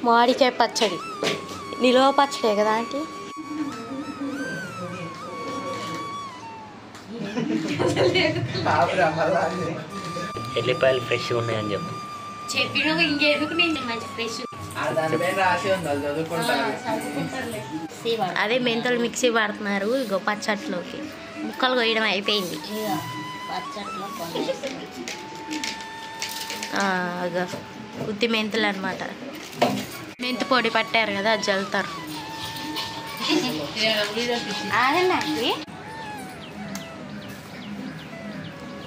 మామిడికాయ పచ్చడి నిలువ పచ్చడే కదా ఆంటీ. ఎల్లిపాయలు ఫ్రెష్ ఉన్నాయని చెప్పు. చెప్పిన ఇంకెందుకు నేను మంచి ఫ్రెష్. అదే మెంతులు మిక్సీ పడుతున్నారు. ఇగో పచ్చట్లోకి ముక్కలు కొయ్యడం అయిపోయింది. ఉత్తి మెంతులు అనమాట. మెంతు పొడి పట్టారు కదా, అది జల్లుతారు.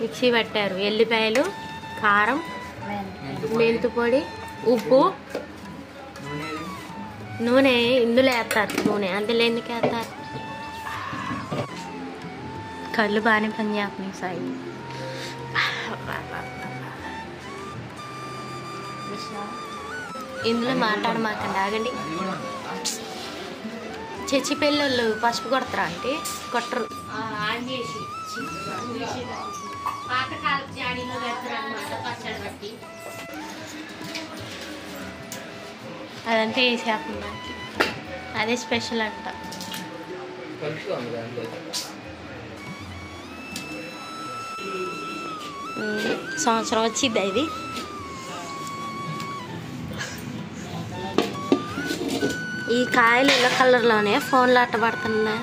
మిక్సీ పట్టారు. ఎల్లిపాయలు, కారం, మెంతు పొడి, ఉప్పు, నూనె. ఇందులో వేస్తారు నూనె, అందులో ఎందుకు వేస్తారు? కళ్ళు బాగానే పని చేస్తున్నాయి సాయి. ఇందులో మాట్లాడమాకండి, ఆగండి. చచ్చి పెళ్ళోళ్ళు పసుపు కొడతారా అంటే కొట్టరు. ఆన్ చేసి పాతకాలపు జాడీలో పెడతారు అన్నమాట పచ్చడి బట్టి. అదంతా వేసేస్తున్నా, అదే స్పెషల్ అంట. సంవత్సరం వచ్చింది ఇది. ఈ కాయలు ఎల్లో కలర్లోనే ఫోన్లో అట్ట పడుతుందా?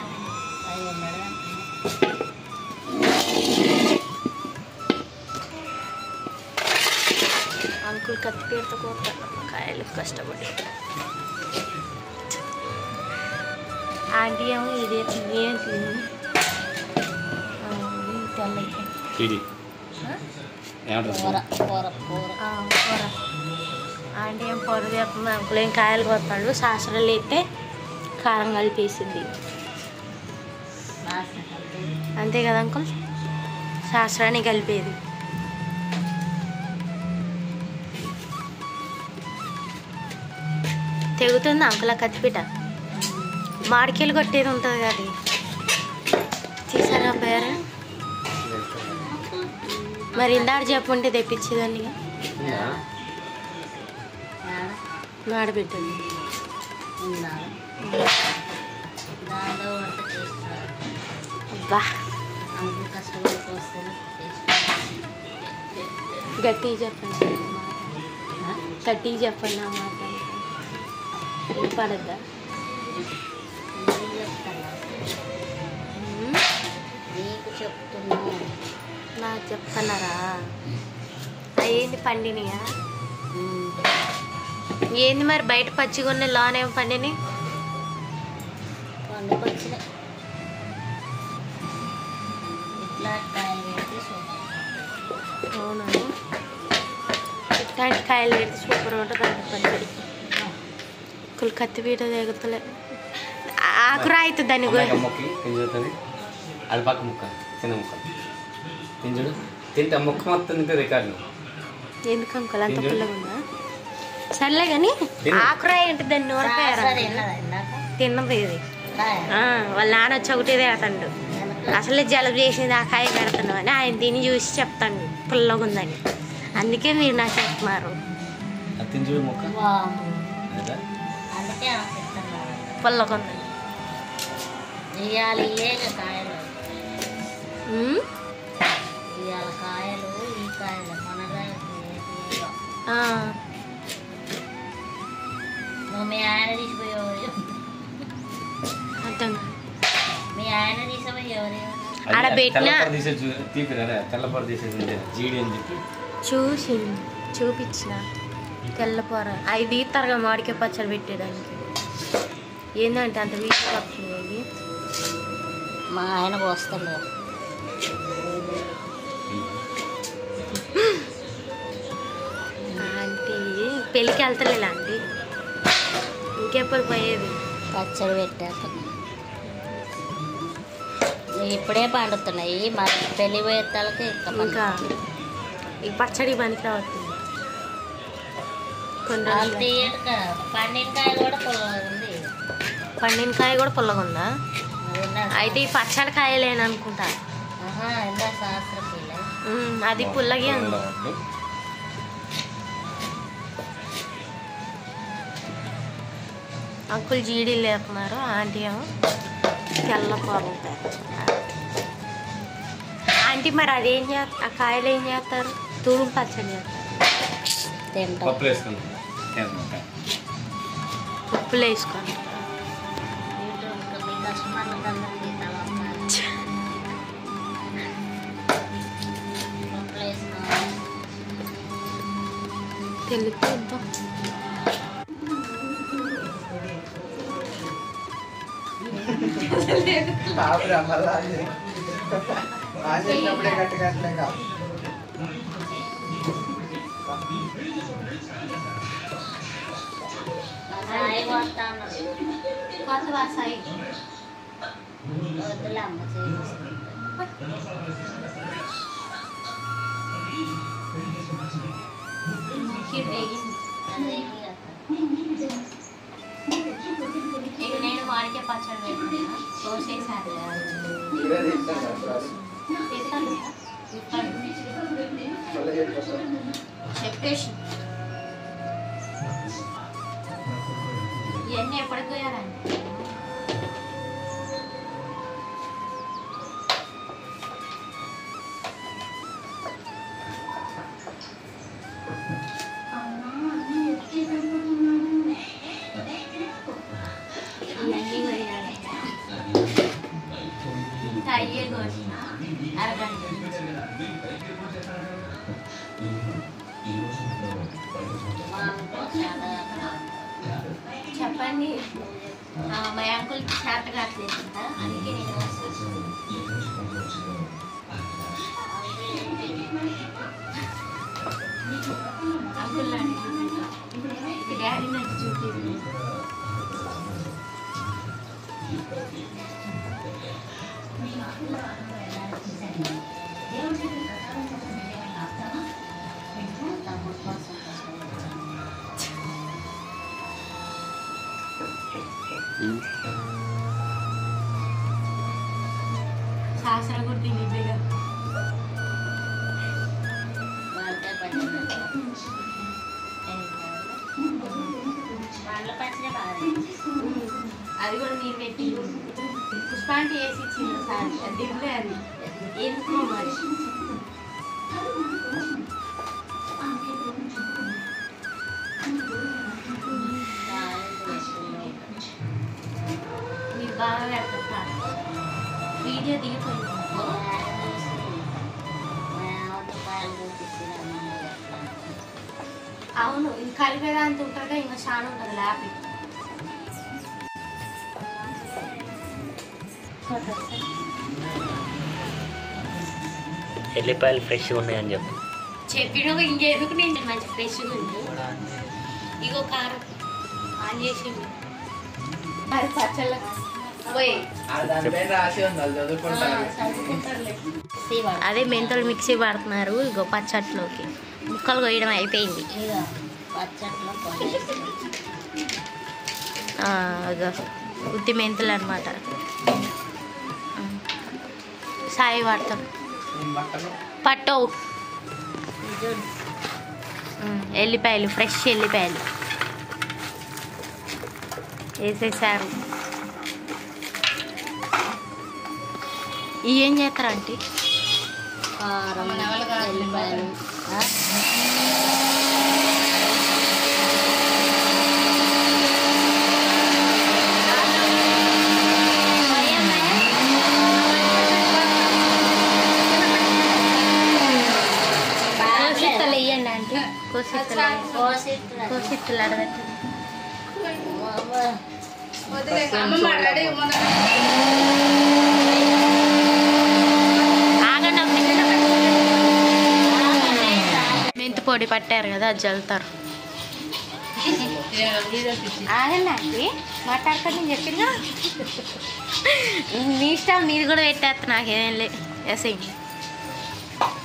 అంకుల్ కత్తిపీడతో కోస్తారు కాయలు కష్టపడి. ఆంటీ ఏమో ఇదే ఏంటి తెల్లకి ఆంటీ ఏం పొర చేస్తుంది. అంకుల్ ఏం కాయలు కొత్తాడు. శాస్త్రాలు అయితే కారం కలిపేసింది. అంతే కదా అంకుల్, శాస్త్రాన్ని కలిపేది. తెగుతుంది అంకుల్ కత్తిపీట. మాడికాయలు కొట్టేది ఉంటుంది కదా, తీసారా పేరు? మరి ఇందాడు చెప్పుంటే తెప్పించేదాన్ని. ఆడబెట్టండి. అబ్బా గట్టిగా చెప్పండి, గట్టిగా చెప్పండి. ఆ మాట పడద్దా? నాకు చెప్తున్నారా? ఏంది పండినయా? ఏంది మరి బయట పచ్చిగొన్న లోనేం పండిని? అవునా, ఇట్లాంటి కాయలు పెడితే సూపర్ ఉంటుంది అంట పచ్చడి. కత్తిపీట తెగుతలే. ఆకురా అవుతుంది దాన్ని. అది పక్క ముక్క, చిన్న ముక్క తింజుడు తింటే ముక్క మొత్తం తింటే రికార్డు. ఎందుకు అంకుల్ అంత పుల్లగా ఉందా? సర్లే కానీ ఆకురాయి అంటే దాన్ని నూరపోయారు. తిన్నది ఇది. వాళ్ళ నాన్న వచ్చి ఒకటిదే అతండు. అసలే జలుబు చేసింది ఆ కాయ పెడుతున్నావు అని ఆయన తిని చూసి చెప్తాను పుల్లగా ఉందని. అందుకే మీరు నాకు చెప్తున్నారు పుల్లగా ఉందని. చూసి చూపించిన తెల్లపొర అవి తీస్తారుగా మామిడికాయ పచ్చడి పెట్టడానికి. ఏంటంటే అంత వీక్ వస్తుంది. మా ఆయన వస్తాడు. ఆంటీ పెళ్ళికి వెళ్తలేలా ఆంటీ? ఇంకెప్పుడు పోయేది? పచ్చడి పెట్టాక ఇప్పుడే పండుతున్నాయి. మరి పెళ్లి పోయేతాలకి ఇంకా ఈ పచ్చడి పనికి రావట్లేదు. పండినకాయ కూడా పుల్లగా ఉంది. పండినకాయ కూడా పుల్లగా ఉందా? అయితే ఈ పచ్చడి కాయలేననుకుంటా. అది పుల్లగే ఉంది. అంకుల్ జీడీలు వేస్తున్నారు, ఆంటీ ఏమో తెల్ల కూరలు వేస్తున్నారు. ఆంటీ మరి అదేం చేస్తారు, ఆ కాయలు ఏం చేస్తారు? తురుము పచ్చడి చేస్తారు, ఉప్పులు వేసుకొని. తెలియదు కొత్త వాసాయి ఇక నేను వాడికే పచ్చడి పెట్టుకున్నా, కోసేసారు చెప్పేసి ఇవన్నీ ఎప్పటికి పోయారండి. అయ్యే కోసిన అరగంట చెప్పండి. మా అంకుల్కి చేత కావట్లేదు కదా, అందుకే నేను అంకుల్ డాడీ నాకు చూపింది. శాస్త్ర గుర్తి నిజంగా అది కూడా మీరు పెట్టి పుష్పాంటి వేసి ఇచ్చింది సార్, దిగులే అది ఎందుకో మరి. మీరు బాగా పెడతారు సార్, వీడియో దిగిపోయింది. అవును, ఇది కలిపేదాంత ఉంటుందా, ఇంకా చాలా ఉంటుంది ల్యాప్. ఎల్లిపాయలు ఫ్రెష్గా ఉన్నాయని చెప్పు. చెప్పిన ఇంకెందుకు, నేను మంచి ఫ్రెష్గా ఉంది. ఇగో కారం ఆన్ చేసింది మరి పచ్చళ్ళ పోయి అదే మెంతులు మిక్సీ పడుతున్నారు. ఇగో పచ్చట్లోకి ముక్కలు కొయ్యడం అయిపోయింది. ఉత్తి మెంతులు అనమాట. సాయి పడతాం పట్టవు. ఎల్లిపాయలు, ఫ్రెష్ ఎల్లిపాయలు వేసేసారు. ఇవి ఏం చేస్తారా అంటే ఎల్లిపాయలు వేయండి అంటే కోసిత్తులు అడగట్టు. మెంతి పొడి పట్టారు కదా, అది చల్లుతారు. ఆగండి అండి, మాట్లాడతాను నేను చెప్పిందా. మీ ఇష్టం, మీరు కూడా పెట్టేస్తా, నాకేం లేదు. ఎసే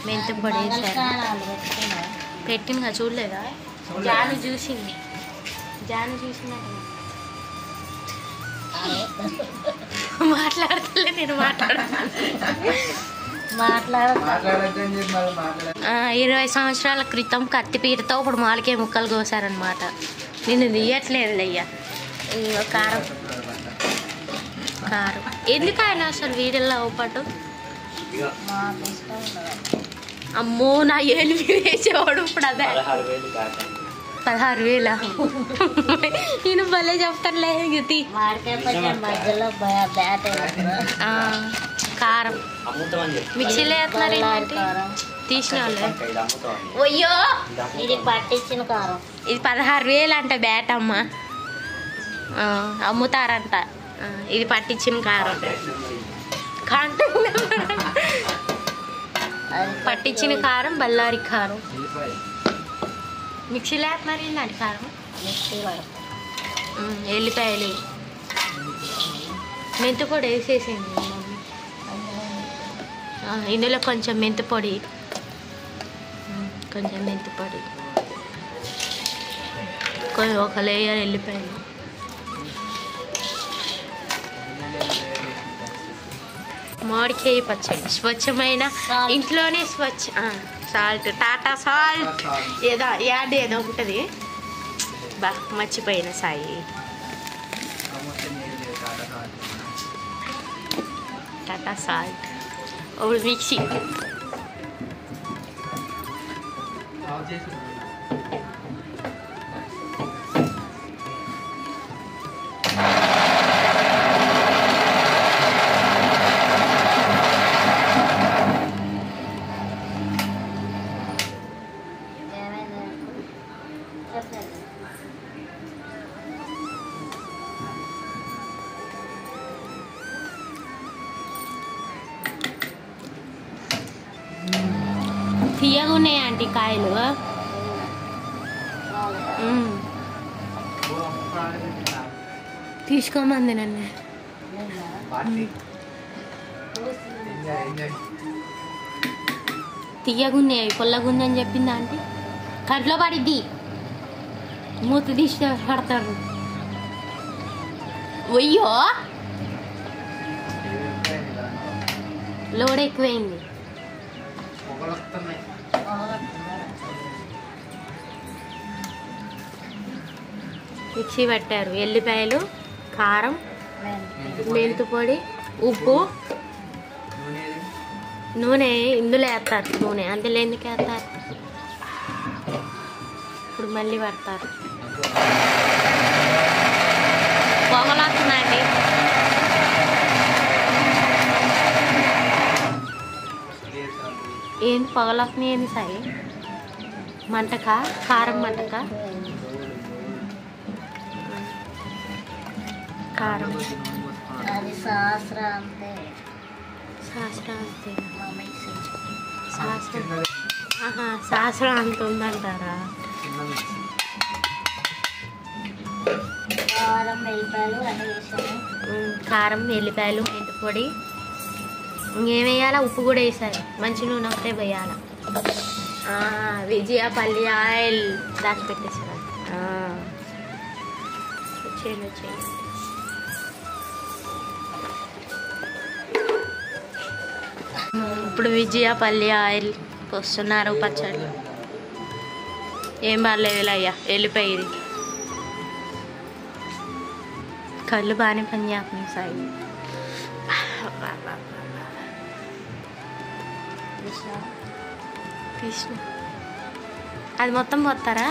మెంతి పొడి పెట్టిందిగా, చూడలేదా? జాను చూసింది, జాను చూసిందా? మాట్లాడతలే, నేను 20 సంవత్సరాల క్రితం కత్తిపీరతో ఇప్పుడు మాలికే ముక్కలు కోసారనమాట. నేను తీయట్లేదు అయ్యా. ఇంకో కారం కారం ఎందుకు ఆయన అసలు వీడియోలో పాటు మాకు ఇష్టం ఉండదు. అమ్మో నా ఏళ్ళు వేసేవాడు ఇప్పుడు అదే 16,000 నేను భలే చెప్తానులే గతి మామిడికాయ పచ్చడి మధ్యలో బ్యాట్ కారం అమ్ముతామని చెప్పి మిక్సీలో వేస్తున్నారు కారం. తీసిన వాళ్ళు ఇది అమ్ముతాం అయ్యో ఇది పట్టించిన కారం. ఇది 16,000 అంట బ్యాట్ అమ్మ అమ్ముతారంట ఇది పట్టించిన కారం అది పట్టించిన కారం బళ్ళారి కారం మిక్సీలో వేస్తున్నారు ఏంటంటే కారం మిక్సీ పడతాం. ఎల్లిపాయలు మెంతు కూడా వేసేసింది మా మమ్మీ ఇందులో కొంచెం మెంతు పొడి కొంచెం మెంతు పొడి ఒక లేయర్ ఎల్లిపాయలు మామిడికాయ పచ్చడి స్వచ్ఛమైన ఇంట్లోనే సాల్ట్ టాటా సాల్ట్ యాడ్ ఏదో ఉంటుంది బా మర్చిపోయిన సాయి టాటా సాల్ట్ ఇప్పుడు మిక్సీ తీయగా ఉన్నాయి ఆంటీ కాయలు తీసుకోమంది నన్ను తీయగున్నాయి పొల్లగుందని చెప్పింది ఆంటీ కంట్లో పడిద్ది మూత తీసి పడతారు అయ్యో లోడ్ ఎక్కువైంది మిక్సీ పట్టారు ఎల్లిపాయలు కారం మెంతు పొడి ఉప్పు నూనె ఇందులో వేస్తారు నూనె అందులో ఎందుకు వేస్తారు ఇప్పుడు మళ్ళీ పడతారు పొగలొస్తుందండి ఏంది పొగలొస్తున్నాయి ఏంది సాయి మంటక కారం మంటక కారం అది శాస్త్ర అంతే. శాస్త్రం అంతే మా మిక్సీ శాస్త్రం శాస్త్రం అంత ఉందంటారా కారం వెల్లిపాయలు అన్నీ వేసాము. కారం ఎల్లిపాయలు మెంతి పొడి ఇంకేం వేయాలా ఉప్పు కూడా వేసారు మంచి నూనె ఒకటే వేయాల విజయ పల్లి ఆయిల్ దాచి పెట్టేసారు వచ్చేయండి వచ్చేయండి ఇప్పుడు విజయ పల్లి ఆయిల్ పోస్తున్నారు పచ్చడి ఏం బాగాలేదు అయ్యా వెళ్ళిపోయేది కళ్ళు బాగానే పనిచేస్తున్నాయి సాయి కృష్ణ అది మొత్తం పోతారా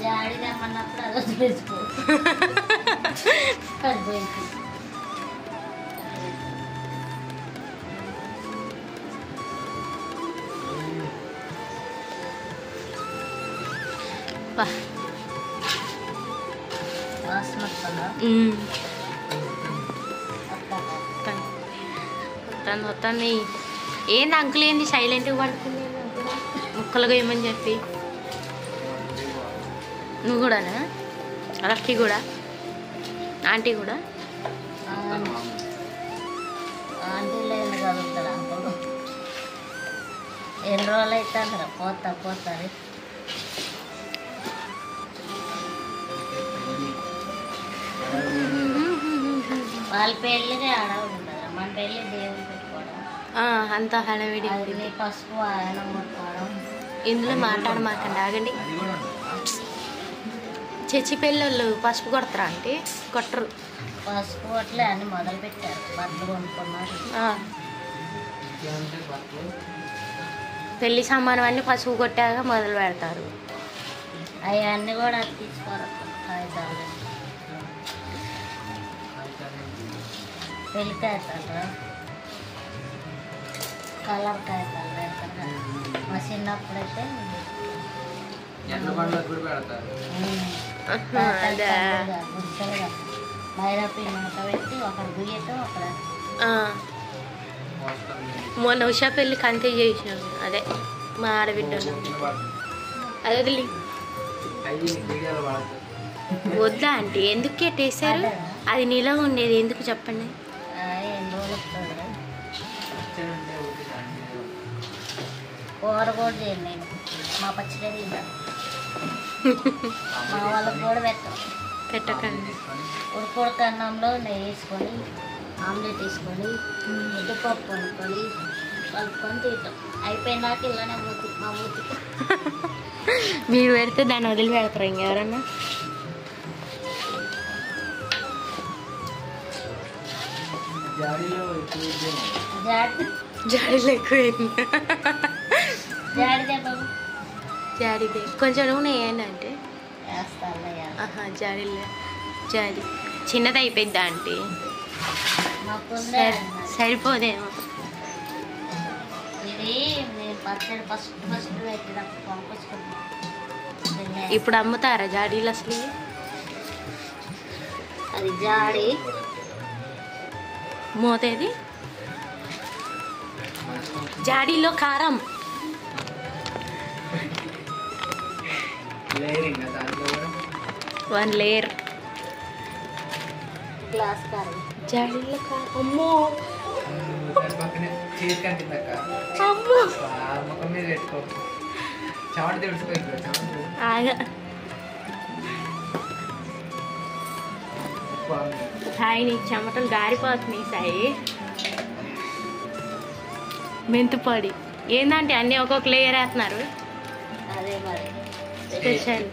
జాడి తెమ్మన్నప్పుడు అలా తెచ్చుకో వాసన వస్తుందా? వస్తుంది ఏంది అంకుల్ ఏంది సైలెంట్గా పడుతుంది ముక్కలుగా ఏమని చెప్పి నువ్వు కూడానా లక్కీ కూడా ఆంటీ కూడా ఆంటీ లేదు కదులుతాడు అంకులు ఎన్ని రోజులు అవుతుందిరా పోతారు వాళ్ళ పెళ్ళిగా ఆడవుడు ఉంటుంది మన పెళ్ళి దేవుడు పెట్టుకోవడం అంత హడావిడి అది పసుపు ఆయన కొట్టుకోవడం. ఇందులో మాట్లాడమాకండి, ఆగండి. చర్చి పెళ్ళోళ్ళు పసుపు కొడతారా అంటే కొట్టరు. పసుపు కొట్టలే అన్ని మొదలు పెట్టారు, బట్టలు కొనుక్కున్నారు. పెళ్లి సామాను అన్నీ పసుపు కొట్టాక మొదలు పెడతారు. అవన్నీ కూడా తీసుకోరు కాగితాలు. పెళ్లి కాగితాలు, కలర్ కాగితాలు పెడతారు. మా చిన్నప్పుడైతే గుడ్డలుగా మైదాపి పెట్టి ఒకడు గుయ్యటం ఒకడ. మొన్న ఉషా పెళ్ళికి అంతే చేసినాం. అదే మా ఆడబిడ్డ అదే వదిలి వద్దా అంటే ఎందుకు కెట్టేశారు? అది నిలవ ఉండేది ఎందుకు చెప్పండి. ఎన్ని రోజులు వస్తుంది కూర కూడా చేయండి. నేను మా పచ్చడి తింటాను, మా వాళ్ళకి కూడా పెట్టకండి. ఉడక అన్నంలో నెయ్యి వేసుకొని ఆమ్లెట్ వేసుకొని ముద్దపప్పు వండుకొని కలుపుకొని తింటాం. అయిపోయినాక ఇలానే మా మూతికి మీరు పెడితే దాన్ని వదిలి పెడతారు ఇంకెవరన్నా? జాడీలో ఎక్కువ జాడీదే కొంచెం నూనె వేయండి అంటే జాడీలో జాడీ చిన్నది అయిపోద్దా అంటే సరిపోదేమో. ఇది పచ్చడి ఫస్ట్ పెట్టేటప్పుడు పంపించుకుంటాం. ఇప్పుడు అమ్ముతారా జాడీలు అసలు? అది జాడీ మోతేది జాడీలో కారం 1 లేయర్ గ్లాస్ కారం జాడీలో కారం. అమ్మో సాయి నీకు చెమటలు గారిపోతున్నాయి సాయి. మెంతుపొడి ఏందంటే అన్నీ ఒక్కొక్క లేయర్ వేస్తున్నారు. అదే మరి స్పెషల్.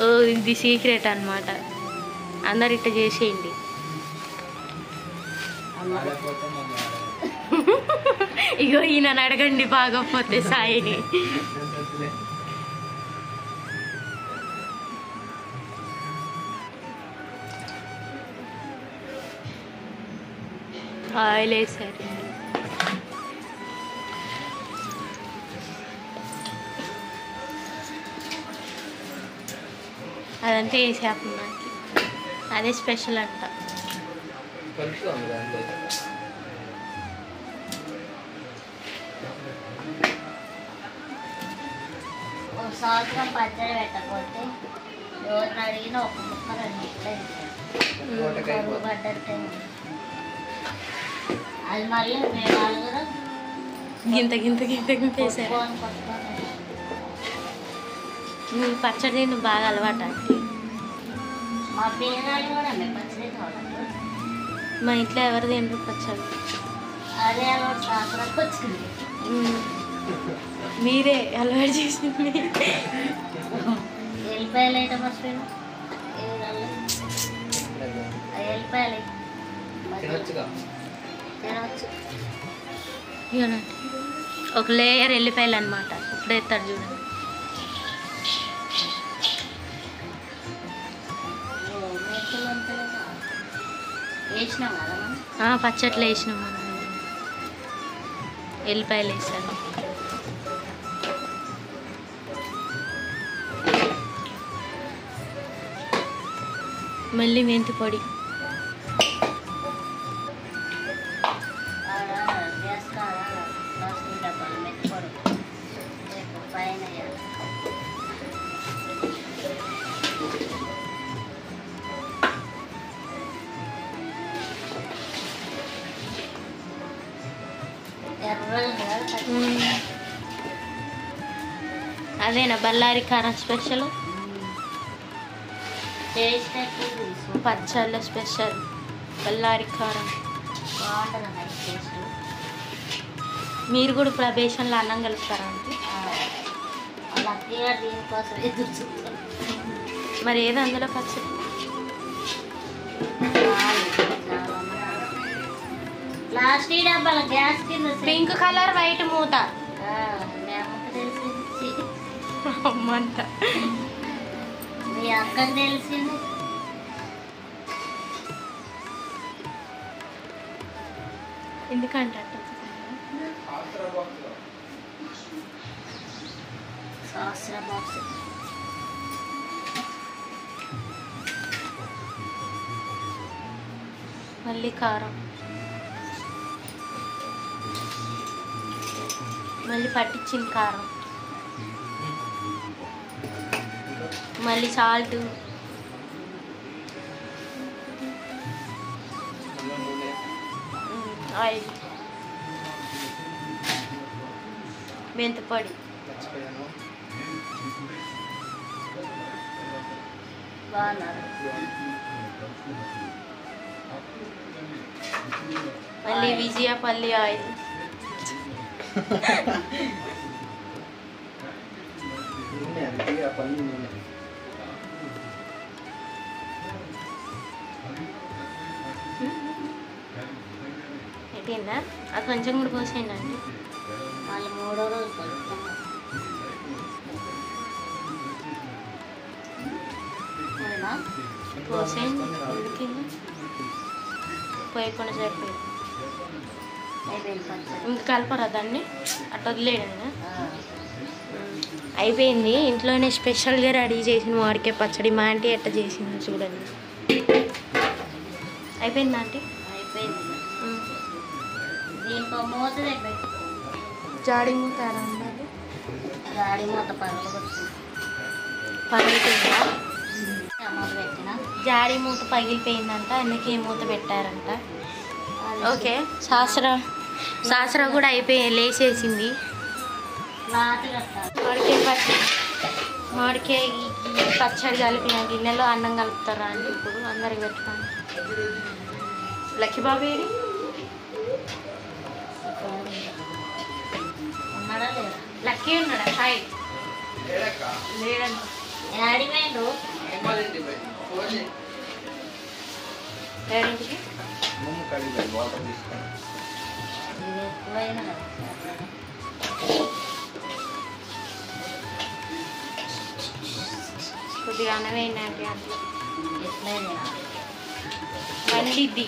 ఓ ఇది సీక్రెట్ అన్నమాట. అందరు ఇట్ట చేసేయండి. ఇగో ఈయన అడగండి బాగోపోతే సాయిని. ఆయిల్ వేసారు. అదంతా వేసేస్తాం నాకు. అదే స్పెషల్ అంట. ఒక సంవత్సరం పచ్చడి పెట్టకపోతే ఎవరిని అడిగినా ఒక ముక్క 2 ముక్కలు పడ్డట్టే. అది మళ్ళీ మేము నలుగురం గింత గింత గింత గింత వేసారు. మీ పచ్చడి తిని బాగా అలవాటు అంటే. మా పిల్లలు కూడా మేము పచ్చడి కావాలి. మా ఇంట్లో ఎవరు తినరు పచ్చడి. అదే అలవాటు కాకరకు వచ్చింది. మీరే అలవాటు చేసింది. ఎల్లిపాయలు అయితే మర్చిపోయినా ఎల్లిపాయలు తినవచ్చు. ఒక లేయర్ ఎల్లిపాయలు అనమాట. ఇప్పుడు ఎత్తాడు చూడండి. వేసినాం కదా మనం. పచ్చట్లు వేసినాం మనం. ఎల్లిపాయలు వేసాను. మళ్ళీ మెంతి పొడి. గ్యాస్ కాడ ప్లాస్టిక్ డబ్బాలు మెత్తిపొడి పైన అదేనా బళ్ళారి కారం స్పెషల్. టేస్ట్ పచ్చళ్ళ స్పెషల్ బళ్ళారి కారం. బాగుంటుంది టేస్ట్. మీరు కూడా ఇప్పుడు ఆ బేషన్లో అన్నం కలుపుతారా అంటే లక్కీగా దీనికోసం ఎదురు చూస్తాం. మరి ఏదో అందులో పచ్చడి లాస్ట్ డబ్బాల గ్యాస్ కింద పింక్ కలర్ వైట్ మూత మీ అమ్మకి తెలిసింది, అమ్మంట మీ అక్కకి తెలిసింది. ఎందుకంటే సాస్ర బాక్స్ మళ్ళీ కారం, మళ్ళీ పట్టించిన కారం, మళ్ళీ సాల్ట్, ఆయిల్, మెంతిపొడి, బాగున్నారు. మళ్ళీ విజయపల్లి ఆయిల్, ఏంటన్నా అది కొంచెం కూడా పోసేయండి అండి. మళ్ళీ 3వ రోజు కలుపుకున్నాం. పోసేయండి ఉడికింది, పోయకుండా సరిపోయింది. అయిపోయింది పచ్చడి. ఇంకా కలపరా దాన్ని, అట్లా వదిలేయండి. అయిపోయింది. ఇంట్లోనే స్పెషల్గా రెడీ చేసిన మామిడికాయ పచ్చడి మా ఆంటీ ఎట్లా చేసింది చూడండి. అయిపోయింది ఆంటీ, అయిపోయింది. దీంట్లో మూత పెట్టు, జాడి మూత ఎలా ఉండాలి, గాడి మూత పగలగొట్టు. పగిలిపోయిందా? మూత పెట్టిన జాడి మూత పగిలిపోయిందంట, అందుకే మూత పెట్టారంట. అది ఓకే, సాసర కూడా లేచేసింది. లాట్ కట్టాలి. మామిడికాయ పచ్చడి కలిపిన గిన్నెలో అన్నం కలుపుతారా అంటే ఇప్పుడు అందరికి పెట్టుకోండి. లక్కీబాబు ఏడి ఉన్నాడా లేదా? లక్కీ ఉన్నాడా? హాయ్ లేడండి. ఆడిపోయిండు. ఏడింటికి ఇది ఎక్కువైనా కదా. కొద్దిగా అన్నం వేయండి అట్లా ఎట్లయినా మండిద్ది.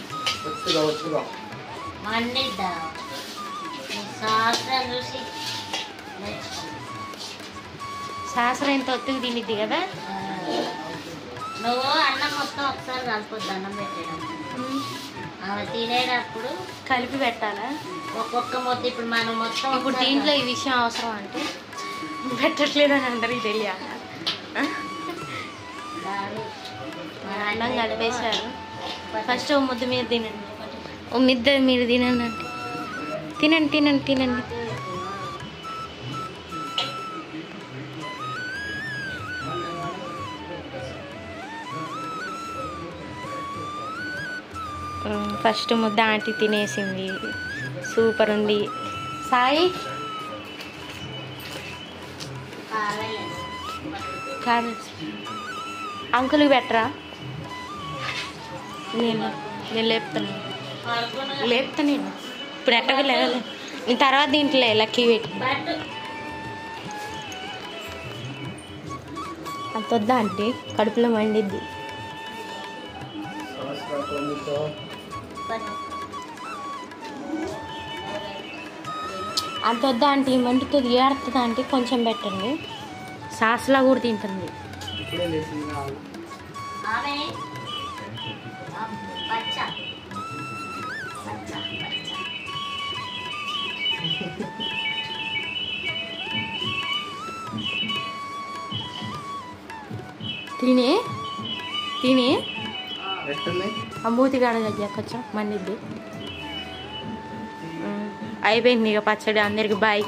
మండిద్దా శాస్త్రం చూసి నేర్చుకో. సాసర ఎంత ఒత్తుకు తినిద్ది కదా. నువ్వు అన్నం మొత్తం ఒకసారి కలిపొద్దు, అన్నం పెట్టేయడం. ఆమె తినేటప్పుడు కలిపి పెట్టాలా? ఒక్కొక్క మొత్తం ఇప్పుడు మనం మొత్తం ఇప్పుడు దీంట్లో ఈ విషయం అవసరం అంటే పెట్టట్లేదని అందరికి తెలియాలి. అన్నం కలిపేశారు. ఫస్ట్ ఓ ముద్ద మీరు తినండి, ఓ ముద్ద మీరు తినండి అంటే తినండి తినండి తినండి. ఫస్ట్ ముద్ద ఆంటీ తినేసింది, సూపర్ ఉంది. సాయి కాదు అంకుల్కి పెట్టరా? నేను లేపుతాను నేను ఇప్పుడు ఎట్టగా లేగలే. నేను తర్వాత దీంట్లో లక్కీ పెట్టి అంత వద్దా ఆంటీ, కడుపులో మండిద్ది. అంత వద్దా ఆంటీ, మండుతుంది, ఏడుతుంది ఆంటీ, కొంచెం పెట్టండి. సాస్లా కూడా తింటుంది. తిని తిని ఆ మూతి కాడగజ్జా కొంచెం మండిద్ది. అయిపోయింది ఇక పచ్చడి. అందరికి బాయ్.